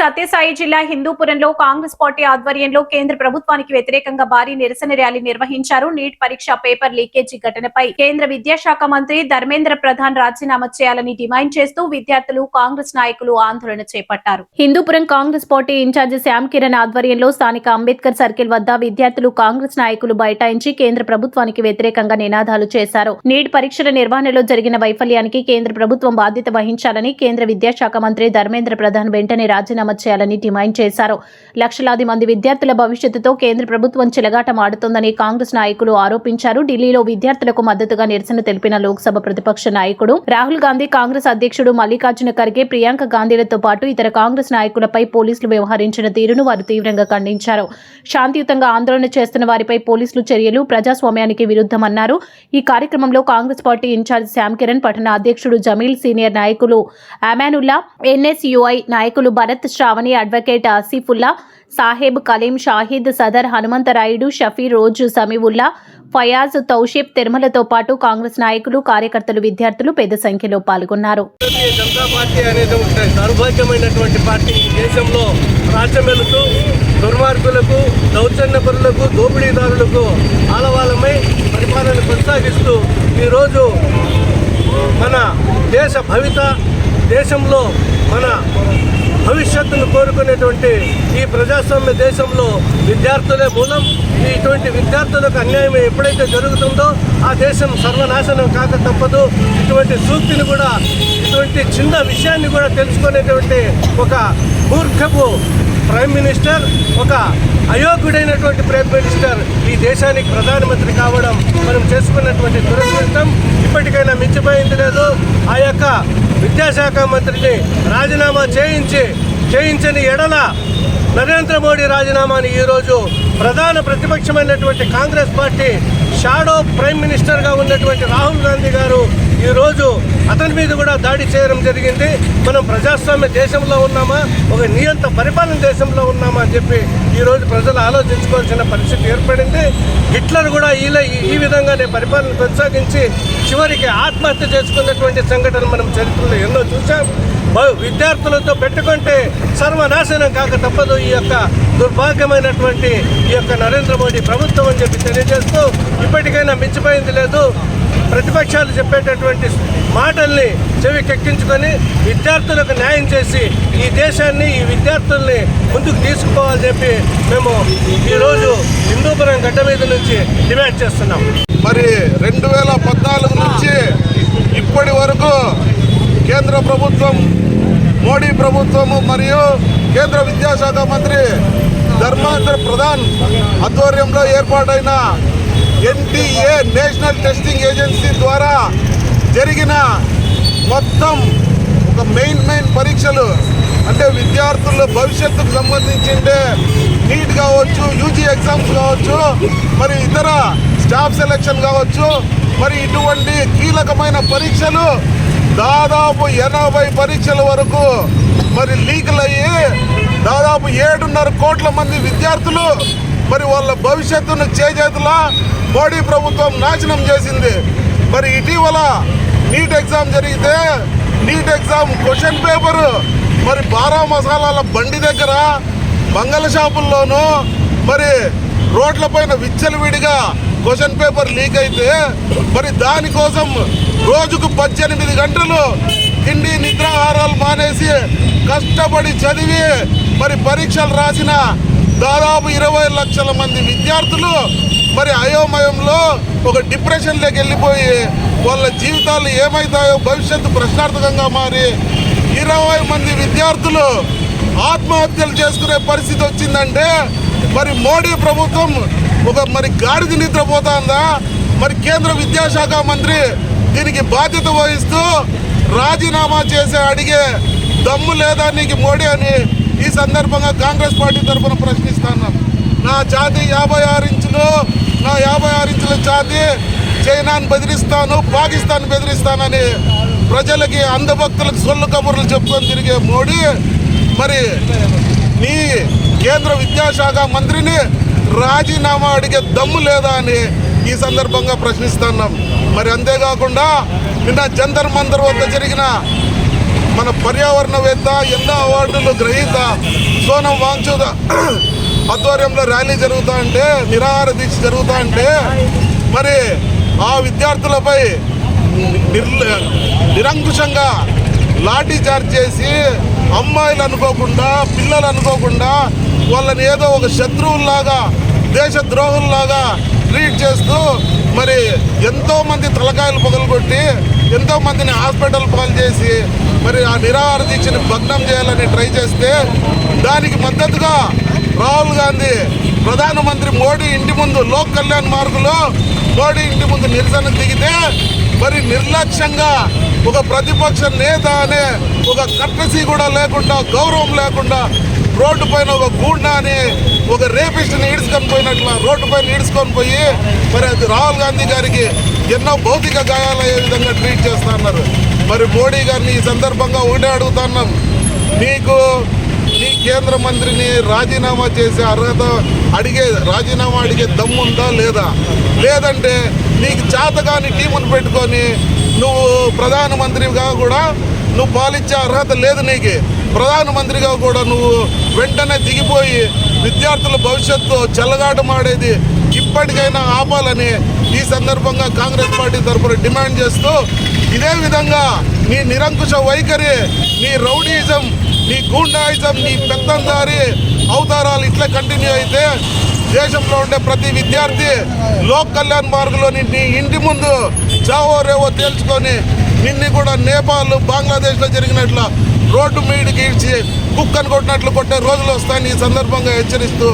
సత్యసాయి జిల్లా హిందూపురంలో కాంగ్రెస్ పార్టీ ఆధ్వర్యంలో కేంద్ర ప్రభుత్వానికి వ్యతిరేకంగా భారీ నిరసన ర్యాలీ నిర్వహించారు. నీట్ పరీక్ష పేపర్ లీకేజీ ఘటనపై కేంద్ర విద్యాశాఖ మంత్రి ధర్మేంద్ర ప్రధాన్ రాజీనామా చేయాలని డిమాండ్ చేస్తూ విద్యార్థులు కాంగ్రెస్ నాయకులు ఆందోళన చేపట్టారు. హిందూపురం కాంగ్రెస్ పార్టీ ఇన్ఛార్జి శ్యామ్ కిరణ్ ఆధ్వర్యంలో స్థానిక అంబేద్కర్ సర్కిల్ వద్ద విద్యార్థులు కాంగ్రెస్ నాయకులు బైఠాయించి కేంద్ర ప్రభుత్వానికి వ్యతిరేకంగా నినాదాలు చేశారు. నీట్ పరీక్షల నిర్వహణలో జరిగిన వైఫల్యానికి కేంద్ర ప్రభుత్వం బాధ్యత వహించాలని కేంద్ర విద్యాశాఖ మంత్రి ధర్మేంద్ర ప్రధాన్ వెంటనే రాజీనామా చేయాలని డిమాండ్ చేశారు. లక్షలాది మంది విద్యార్థుల భవిష్యత్తుతో కేంద్ర ప్రభుత్వం చెలగాటం ఆడుతోందని కాంగ్రెస్ నాయకులు ఆరోపించారు. ఢిల్లీలో విద్యార్థులకు మద్దతుగా నిరసన తెలిపిన లోక్సభ ప్రతిపక్ష నాయకుడు రాహుల్ గాంధీ, కాంగ్రెస్ అధ్యక్షుడు మల్లికార్జున ఖర్గే, ప్రియాంక గాంధీలతో పాటు ఇతర కాంగ్రెస్ నాయకులపై పోలీసులు వ్యవహరించిన తీరును వారు తీవ్రంగా ఖండించారు. శాంతియుతంగా ఆందోళన చేస్తున్న వారిపై పోలీసులు చర్యలు ప్రజాస్వామ్యానికి విరుద్ధమన్నారు. ఈ కార్యక్రమంలో కాంగ్రెస్ పార్టీ ఇన్ఛార్జ్ శ్యామ్ కిరణ్, పట్టణ అధ్యక్షుడు జమీల్, సీనియర్ నాయకులు అమానుల్లా, ఎన్ఎస్యుఐ నాయకులు భరత్, శ్రావణి, అడ్వకేట్ ఆసిఫుల్లా, సాహెబ్, కలీం, షాహిద్, సదర్, హనుమంతరాయుడు, షఫీ, రోజు, సమీవుల్లా, ఫయాజ్, తౌషీఫ్, తిరుమలతో పాటు కాంగ్రెస్ నాయకులు, కార్యకర్తలు, విద్యార్థులు పెద్ద సంఖ్యలో పాల్గొన్నారు. జనతా పార్టీ అనేది దౌర్భాగ్యమైనటువంటి పార్టీ. దేశంలో రాజ్యమేలుతూ దుర్మార్గులకు, దౌర్జన్యపరులకు, దోపిడీదారులకు ఆలవాలమై పరిపాలన కొనసాగిస్తూ ఈరోజు మన దేశ భవిత, దేశంలో మన భవిష్యత్తును కోరుకునేటువంటి ఈ ప్రజాస్వామ్య దేశంలో విద్యార్థులే మూలం. ఇటువంటి విద్యార్థులకు అన్యాయం ఎప్పుడైతే జరుగుతుందో ఆ దేశం సర్వనాశనం కాక తప్పదు. ఇటువంటి సూక్తిని కూడా, ఇటువంటి చిన్న విషయాన్ని కూడా తెలుసుకునేటువంటి ఒక మూర్ఖపు ప్రైమ్ మినిస్టర్, ఒక అయోగ్యుడైనటువంటి ప్రైమ్ మినిస్టర్ ఈ దేశానికి ప్రధానమంత్రి కావడం మనం చేసుకున్నటువంటి దురదృష్టం. ఇప్పటికైనా మించిపోయింది లేదు. ఆ యొక్క విద్యాశాఖ మంత్రిని రాజీనామా చేయించని ఎడల నరేంద్ర మోడీ రాజీనామాని ఈరోజు ప్రధాన ప్రతిపక్షమైనటువంటి కాంగ్రెస్ పార్టీ షాడో ప్రైమ్ మినిస్టర్గా ఉన్నటువంటి రాహుల్ గాంధీ గారు ఈరోజు అతని మీద కూడా దాడి చేయడం జరిగింది. మనం ప్రజాస్వామ్య దేశంలో ఉన్నామా, ఒక నియంత పరిపాలన దేశంలో ఉన్నామా అని చెప్పి ఈరోజు ప్రజలు ఆలోచించుకోవాల్సిన పరిస్థితి ఏర్పడింది. హిట్లర్ కూడా ఈ విధంగానే పరిపాలన కొనసాగించి చివరికి ఆత్మహత్య చేసుకున్నటువంటి సంఘటనలు మనం చరిత్రలో ఎన్నో చూసాం. విద్యార్థులతో పెట్టుకుంటే సర్వనాశనం కాక తప్పదు ఈ యొక్క దుర్భాగ్యమైనటువంటి ఈ యొక్క నరేంద్ర మోడీ ప్రభుత్వం అని చెప్పి తెలియజేస్తూ, ఇప్పటికైనా మించిపోయింది లేదు. ప్రతిపక్షాలు చెప్పేటటువంటి మాటల్ని చెవికెక్కించుకొని విద్యార్థులకు న్యాయం చేసి ఈ దేశాన్ని, ఈ విద్యార్థుల్ని ముందుకు తీసుకుపోవాలని చెప్పి మేము ఈరోజు హిందూపురం గడ్డ మీద నుంచి డిమాండ్ చేస్తున్నాం. మరి 2014 నుంచి ఇప్పటి వరకు కేంద్ర ప్రభుత్వం, మోడీ ప్రభుత్వము మరియు కేంద్ర విద్యాశాఖ మంత్రి ధర్మేంద్ర ప్రధాన్ ఆధ్వర్యంలో ఏర్పాటైన ఎన్టీఏ నేషనల్ టెస్టింగ్ ఏజెన్సీ ద్వారా జరిగిన మొత్తం ఒక మెయిన్ పరీక్షలు, అంటే విద్యార్థుల భవిష్యత్తుకు సంబంధించిండే నీట్ కావచ్చు, యూజీ ఎగ్జామ్స్ కావచ్చు, మరి ఇతర స్టాఫ్ సెలక్షన్ కావచ్చు, మరి ఇటువంటి కీలకమైన పరీక్షలు దాదాపు 80 పరీక్షల వరకు మరి లీకులు అయ్యి దాదాపు 7.5 కోట్ల మంది విద్యార్థులు మరి వాళ్ళ భవిష్యత్తును చేజేతులా మోడీ ప్రభుత్వం నాశనం చేసింది. మరి ఇటీవల నీట్ ఎగ్జామ్ జరిగితే నీట్ ఎగ్జామ్ క్వశ్చన్ పేపరు మరి బారా మసాలాల బండి దగ్గర, మంగళ షాపుల్లోనూ మరి రోడ్లపైన విచ్చలవిడిగా క్వశ్చన్ పేపర్ లీక్ అయితే మరి దానికోసం రోజుకు 18 గంటలు తిండి నిద్రాహారాలు మానేసి కష్టపడి చదివి మరి పరీక్షలు రాసిన దాదాపు 20 లక్షల మంది విద్యార్థులు మరి అయోమయంలో ఒక డిప్రెషన్లోకి వెళ్ళిపోయి వాళ్ళ జీవితాలు ఏమవుతాయో భవిష్యత్తు ప్రశ్నార్థకంగా మారి 20 మంది విద్యార్థులు ఆత్మహత్యలు చేసుకునే పరిస్థితి వచ్చిందంటే మరి మోడీ ప్రభుత్వం ఒక మరి గాడిద నిద్రపోతుందా? మరి కేంద్ర విద్యాశాఖ మంత్రి దీనికి బాధ్యత వహిస్తూ రాజీనామా చేసి అడిగే దమ్ము లేదా నీకు మోడీ అని ఈ సందర్భంగా కాంగ్రెస్ పార్టీ తరఫున ప్రశ్నిస్తున్నాం. నా ఛాతీ 56 ఇంచులు, నా 56 ఇంచుల ఛాతీ చైనాను బెదిరిస్తాను, పాకిస్తాన్ బెదిరిస్తానని ప్రజలకి, అంధభక్తులకు సొల్లు కబుర్లు చెప్పుకొని తిరిగే మోడీ మరి నీ కేంద్ర విద్యాశాఖ మంత్రిని రాజీనామా అడిగే దమ్ము లేదా అని ఈ సందర్భంగా ప్రశ్నిస్తున్నాం. మరి అంతేకాకుండా నిన్న జంతర్ మంతర్ వద్ద జరిగిన మన పర్యావరణవేత్త, ఎన్నో అవార్డులు గ్రహీత సోనం వాంగ్చుక్ ఆధ్వర్యంలో ర్యాలీ జరుగుతూ ఉంటే, నిరాహార దీక్ష జరుగుతూ ఉంటే మరి ఆ విద్యార్థులపై నిరంకుశంగా లాఠీ చార్జ్ చేసి అమ్మాయిలు అనుకోకుండా, పిల్లలు అనుకోకుండా వాళ్ళని ఏదో ఒక శత్రువుల్లాగా, దేశ ద్రోహుల్లాగా ట్రీట్ చేస్తూ మరి ఎంతోమంది తలకాయలు పగలగొట్టి ఎంతోమందిని హాస్పిటల్ పాలు చేసి మరి ఆ నిరాహార దీక్షని భగ్నం చేయాలని ట్రై చేస్తే దానికి మద్దతుగా రాహుల్ గాంధీ ప్రధానమంత్రి మోడీ ఇంటి ముందు లోక్ కళ్యాణ్ మార్గులో మోడీ ఇంటి ముందు నిరసన దిగితే మరి నిర్లక్ష్యంగా ఒక ప్రతిపక్ష నేత అనే ఒక కర్టసీ కూడా లేకుండా, గౌరవం లేకుండా రోడ్డు పైన ఒక గూండా అని ఒక రేపిస్ట్ని ఈడ్చుకొని పోయినట్లు రోడ్డు పైన ఈడ్చుకొని పోయి మరి అది రాహుల్ గాంధీ గారికి ఎన్నో భౌతిక గాయాలయ్యే విధంగా ట్రీట్ చేస్తా ఉన్నారు. మరి మోడీ గారిని ఈ సందర్భంగా ఒకటే అడుగుతున్నాం, నీకు నీ కేంద్ర మంత్రిని రాజీనామా చేసే అర్హత రాజీనామా అడిగే దమ్ముందా లేదా? లేదంటే నీకు చేతగాని టీమును పెట్టుకొని నువ్వు ప్రధానమంత్రిగా కూడా నువ్వు పాలించే అర్హత లేదు. నీకు ప్రధానమంత్రిగా కూడా నువ్వు వెంటనే దిగిపోయి విద్యార్థుల భవిష్యత్తు చెలగాటమాడేది ఇప్పటికైనా ఆపాలని ఈ సందర్భంగా కాంగ్రెస్ పార్టీ తరఫున డిమాండ్ చేస్తూ, ఇదే విధంగా నీ నిరంకుశ వైఖరి, నీ రౌడీయిజం, నీ గూండాయిజం, నీ పెత్తందారి అవతారాలు ఇట్లా కంటిన్యూ అయితే దేశంలో ఉండే ప్రతి విద్యార్థి లోక్ కళ్యాణ్ మార్గంలోని నీ ఇంటి ముందు చావో రేవో తేల్చుకొని నిన్ను కూడా నేపాల్, బంగ్లాదేశ్లో జరిగినట్లు రోడ్డు మీదకి ఈడ్చి కుక్కను కొట్టినట్లు కొట్టే రోజులు వస్తాయని ఈ సందర్భంగా హెచ్చరిస్తూ